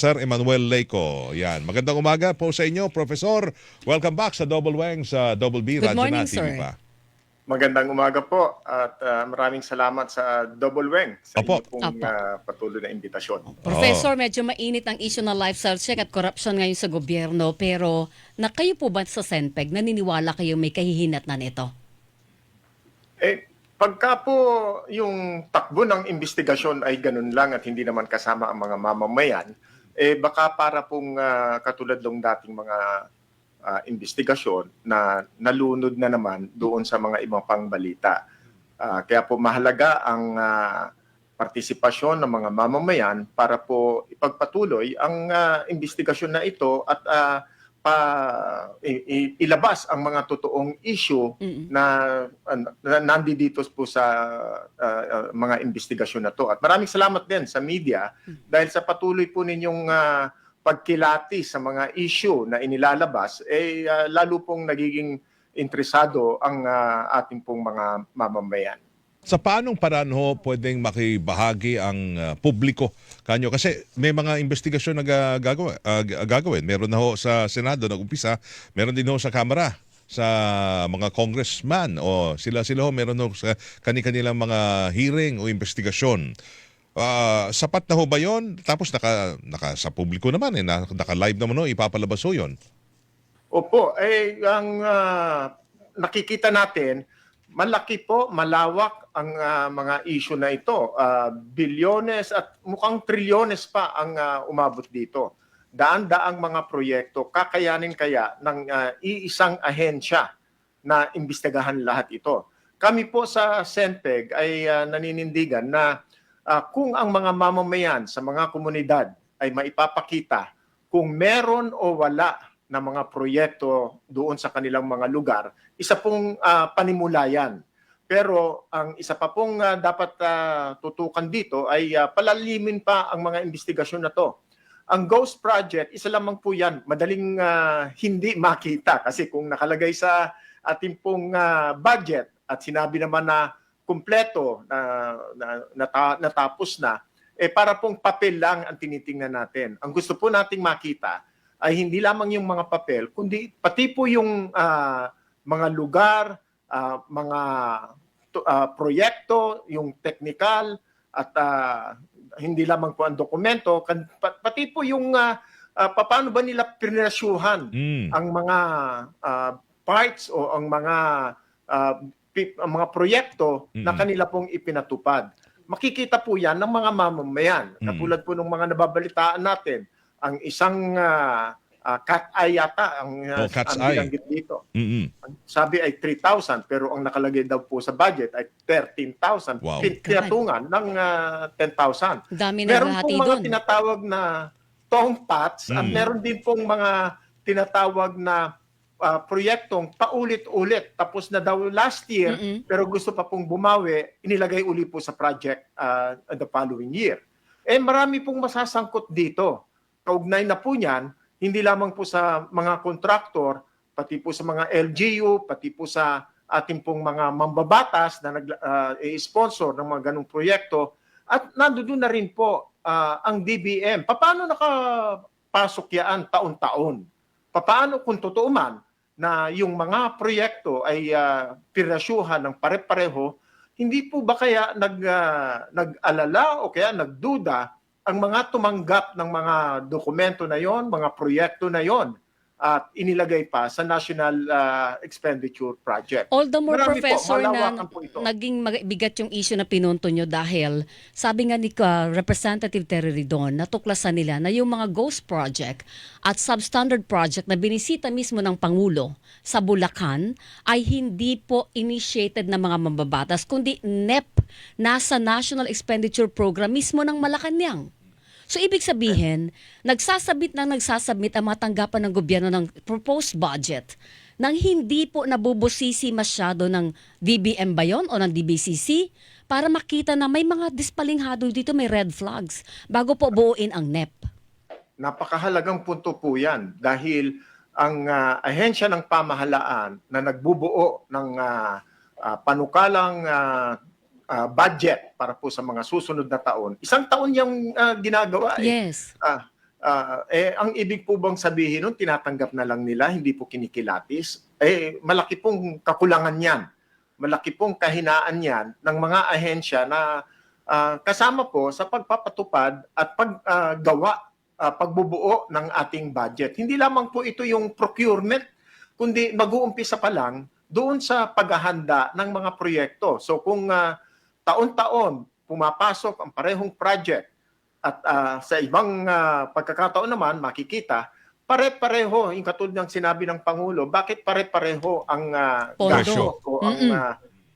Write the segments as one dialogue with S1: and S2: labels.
S1: Sir Emmanuel Leyco. Yan. Magandang umaga po sa inyo, Professor. Welcome back sa Double Wang sa Double B,
S2: Good
S1: Radyo
S2: morning,
S1: na, TV
S2: sir.
S1: pa.
S3: Magandang umaga po at maraming salamat sa Double Weng sa
S1: Opo.
S3: inyo pong patuloy na imbitasyon.
S2: Professor, medyo mainit ang issue ng lifestyle check at corruption ngayon sa gobyerno, pero kayo po ba sa Senpeg, naniniwala kayo may kahihinatnan ito?
S3: Pagka po yung takbo ng investigasyon ay ganun lang at hindi naman kasama ang mga mamamayan, baka para pong katulad ng dating mga investigasyon na nalunod na naman doon sa mga ibang pangbalita. Kaya po mahalaga ang partisipasyon ng mga mamamayan para po ipagpatuloy ang investigasyon na ito at ilabas ang mga totoong issue na nandito po sa mga investigasyon na to. At maraming salamat din sa media dahil sa patuloy po ninyong pagkilati sa mga issue na inilalabas, lalo pong nagiging interesado ang ating pong mga mamamayan.
S1: Sa paanong paraan ho pwedeng makibahagi ang publiko kanyo? Kasi may mga investigasyon na gagawin. Meron na ho sa Senado nag-umpisa, meron din ho sa Kamara, sa mga congressman o sila ho meron ho sa kanilang mga hearing o investigasyon. Sapat na ho ba yun? Tapos naka sa publiko naman, naka-live naman ho, ipapalabas ho yun.
S3: Opo, ang nakikita natin, malaki po, malawak ang mga issue na ito. Bilyones at mukhang trilyones pa ang umabot dito. Daan-daang mga proyekto, kakayanin kaya ng iisang ahensya na imbestigahan lahat ito. Kami po sa Senpeg ay naninindigan na kung ang mga mamamayan sa mga komunidad ay maipapakita kung meron o wala na mga proyekto doon sa kanilang mga lugar, isa pong panimulayan. Pero ang isa pa pong dapat tutukan dito ay palalimin pa ang mga investigasyon na to. Ang Ghost Project, isa lamang po yan, madaling hindi makita kasi kung nakalagay sa ating pong budget at sinabi naman na kumpleto natapos na, para pong papel lang ang tinitingnan natin. Ang gusto po nating makita ay hindi lamang yung mga papel, kundi pati po yung mga lugar, mga proyekto, yung technical, at hindi lamang po ang dokumento, pati po yung paano ba nila pinasyuhan ang mga parts o ang mga proyekto na kanila pong ipinatupad. Makikita po yan ng mga mamamayan. Katulad po ng mga nababalitaan natin, ang isang cat eye yata ang binanggit dito. Sabi ay 3,000 pero ang nakalagay daw po sa budget ay 13,000.
S1: Wow.
S3: Tinatungan ng 10,000.
S2: Dami na
S3: Meron
S2: lahati
S3: pong mga
S2: doon.
S3: tinatawag na tongpats at meron din pong mga tinatawag na proyektong paulit-ulit. Tapos na daw last year pero gusto pa pong bumawi, inilagay uli po sa project the following year. Marami pong masasangkot dito. Kaugnay na po niyan, hindi lamang po sa mga kontraktor, pati po sa mga LGU, pati po sa ating pong mga mambabatas na nag-sponsor ng mga ganong proyekto. At nandoon na rin po ang DBM. Paano nakapasok yan taon-taon? Paano kung totoo man na yung mga proyekto ay pirasyuhan ng pare-pareho, hindi po ba kaya nag-alala o kaya nagduda ang mga tumanggap ng mga dokumento na yon, mga proyekto na yon, at inilagay pa sa National Expenditure Project?
S2: All the more,
S3: Marami
S2: Professor,
S3: po,
S2: na
S3: malawakan po ito.
S2: naging bigat yung issue na pinunto nyo dahil sabi nga ni Representative Terry Ridon, natuklasan nila na yung mga ghost project at substandard project na binisita mismo ng Pangulo sa Bulacan ay hindi po initiated ng mga mambabatas, kundi NEP, nasa National Expenditure Program mismo ng Malacanang. So ibig sabihin, nagsasabit ang mga tanggapan ng gobyerno ng proposed budget nang hindi po nabubusisi masyado ng DBM ba yun o ng DBCC para makita na may mga dispalinghado dito, may red flags bago po buuin ang NEP.
S3: Napakahalagang punto po yan dahil ang ahensya ng pamahalaan na nagbubuo ng panukalang budget para po sa mga susunod na taon, isang taon yung ginagawa.
S2: Yes.
S3: ang ibig po bang sabihin nun, tinatanggap na lang nila, hindi po kinikilatis? Malaki pong kakulangan yan. Malaki pong kahinaan yan ng mga ahensya na kasama po sa pagpapatupad at pagbubuo ng ating budget. Hindi lamang po ito yung procurement, kundi mag-uumpisa pa lang doon sa paghahanda ng mga proyekto. So kung taon-taon pumapasok ang parehong project at sa ibang pagkakataon naman makikita, pare-pareho, yung katulad ng sinabi ng Pangulo, bakit pare-pareho ang
S2: Pondo.
S3: gasto o ang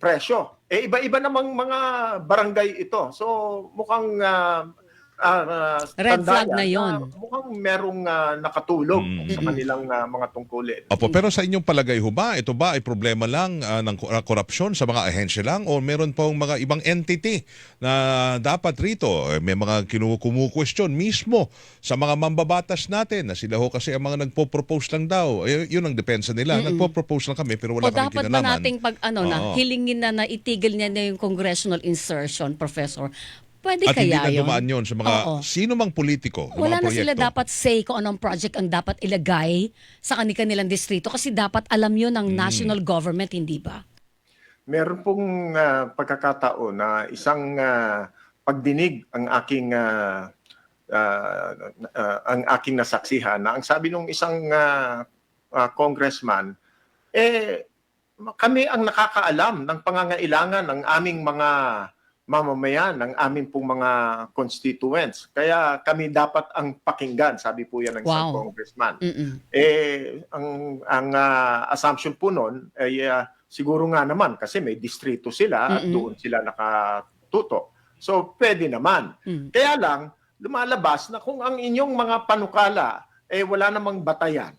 S3: presyo? Iba-iba namang mga barangay ito. So mukhang
S2: Red flag
S3: tanda
S2: na
S3: yan,
S2: yon.
S3: mukhang merong nakatulog sa kanilang mga tungkulin.
S1: Opo, pero sa inyong palagay ho ba, ito ba ay problema lang ng korupsyon sa mga ahensya lang o meron pong mga ibang entity na dapat rito? May mga kumukwestiyon mismo sa mga mambabatas natin na sila ho kasi ang mga nagpo-propose lang daw. Yun ang depensa nila. Nagpo-propose lang kami pero wala
S2: O
S1: kami
S2: dapat ba
S1: kinalaman.
S2: nating hilingin na itigil niya na yung congressional insertion, Professor? Pwede
S1: At hindi
S2: kaya
S1: na
S2: yun?
S1: dumaan yun sa mga
S2: Oo.
S1: sino mang politiko ng
S2: Wala
S1: mga
S2: na sila
S1: proyekto.
S2: dapat say kung anong project ang dapat ilagay sa kanilang distrito kasi dapat alam yun ng national government, hindi ba?
S3: Meron pong pagkakataon na isang pagdinig ang aking nasaksihan na ang sabi ng isang congressman, kami ang nakakaalam ng pangangailangan ng aming mga mamamayan, ng aming pong mga constituents. Kaya kami dapat ang pakinggan, sabi po yan ng isang congressman. Ang assumption po nun ay siguro nga naman kasi may distrito sila at doon sila nakatuto. So pwede naman. Kaya lang, lumalabas na kung ang inyong mga panukala wala namang batayan,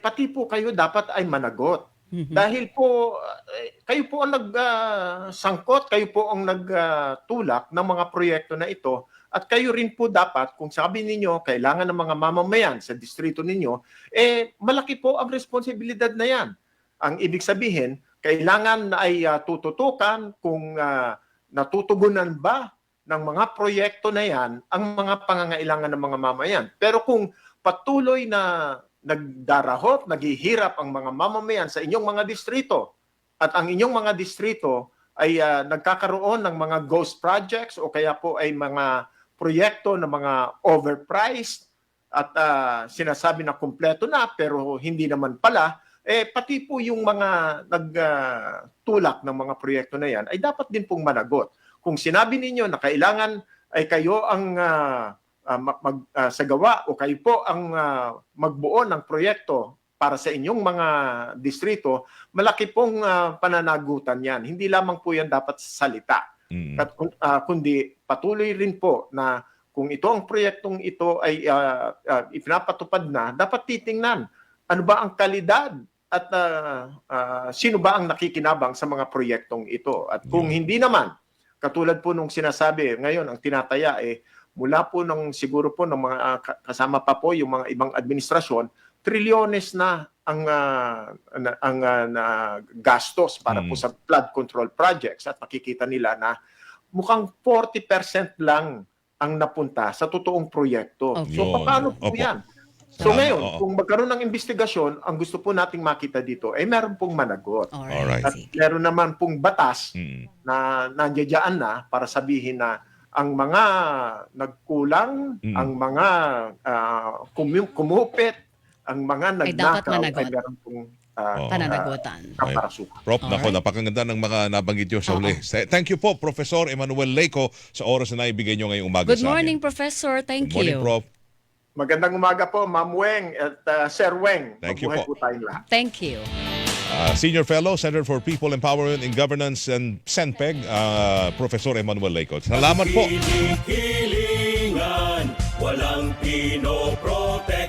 S3: pati po kayo dapat ay managot. Dahil po, kayo po ang nagsangkot, kayo po ang nagtulak ng mga proyekto na ito at kayo rin po dapat, kung sabi ninyo, kailangan ng mga mamamayan sa distrito ninyo, malaki po ang responsibilidad na yan. Ang ibig sabihin, kailangan na ay tututukan kung natutugunan ba ng mga proyekto na yan ang mga pangangailangan ng mga mamamayan. Pero kung patuloy na nagdarahot, naghihirap ang mga mamamayan sa inyong mga distrito at ang inyong mga distrito ay nagkakaroon ng mga ghost projects o kaya po ay mga proyekto na mga overpriced at sinasabi na kumpleto na pero hindi naman pala, pati po yung mga nagtulak ng mga proyekto na yan ay dapat din pong managot. Kung sinabi ninyo na kailangan ay kayo ang magsagawa o kayo po ang magbuo ng proyekto para sa inyong mga distrito, malaki pong pananagutan yan. Hindi lamang po yan dapat salita. Kundi patuloy rin po na kung ito ang proyektong ito ay ipinapatupad na, dapat titingnan ano ba ang kalidad at sino ba ang nakikinabang sa mga proyektong ito. At kung hindi naman, katulad po nung sinasabi ngayon, ang tinataya mula po ng siguro po ng mga kasama pa po yung mga ibang administrasyon, trilyones na ang gastos para po sa flood control projects at makikita nila na mukhang 40% lang ang napunta sa totoong proyekto.
S2: Okay.
S3: So paano po yan? So ngayon, kung magkaroon ng investigasyon, ang gusto po nating makita dito ay meron pong managot.
S1: Alright.
S3: At meron naman pong batas na nandiyan na para sabihin na ang mga nagkulang, ang mga kumupit, ang mga nagnakaw ay meron pong
S2: pananagutan.
S3: kaparasukan.
S1: Prof, nako, napakaganda ng mga nabanggit nyo sa uli. Thank you po, Professor Emmanuel Leyco, sa oras na naibigay nyo ngayong umaga
S2: Good
S1: sa amin.
S2: morning, Professor. Thank
S1: Good morning,
S2: you.
S1: Prof.
S3: Magandang umaga po, Ma'am Weng at Sir Weng.
S1: Thank you
S3: Mabuhay
S1: po.
S3: po tayong lahat.
S2: Thank you.
S1: Senior Fellow, Center for People Empowerment in Governance and CENPEG, Professor Emmanuel Leyco. Salamat po.
S4: Kilingan, walang pinoprotektahan.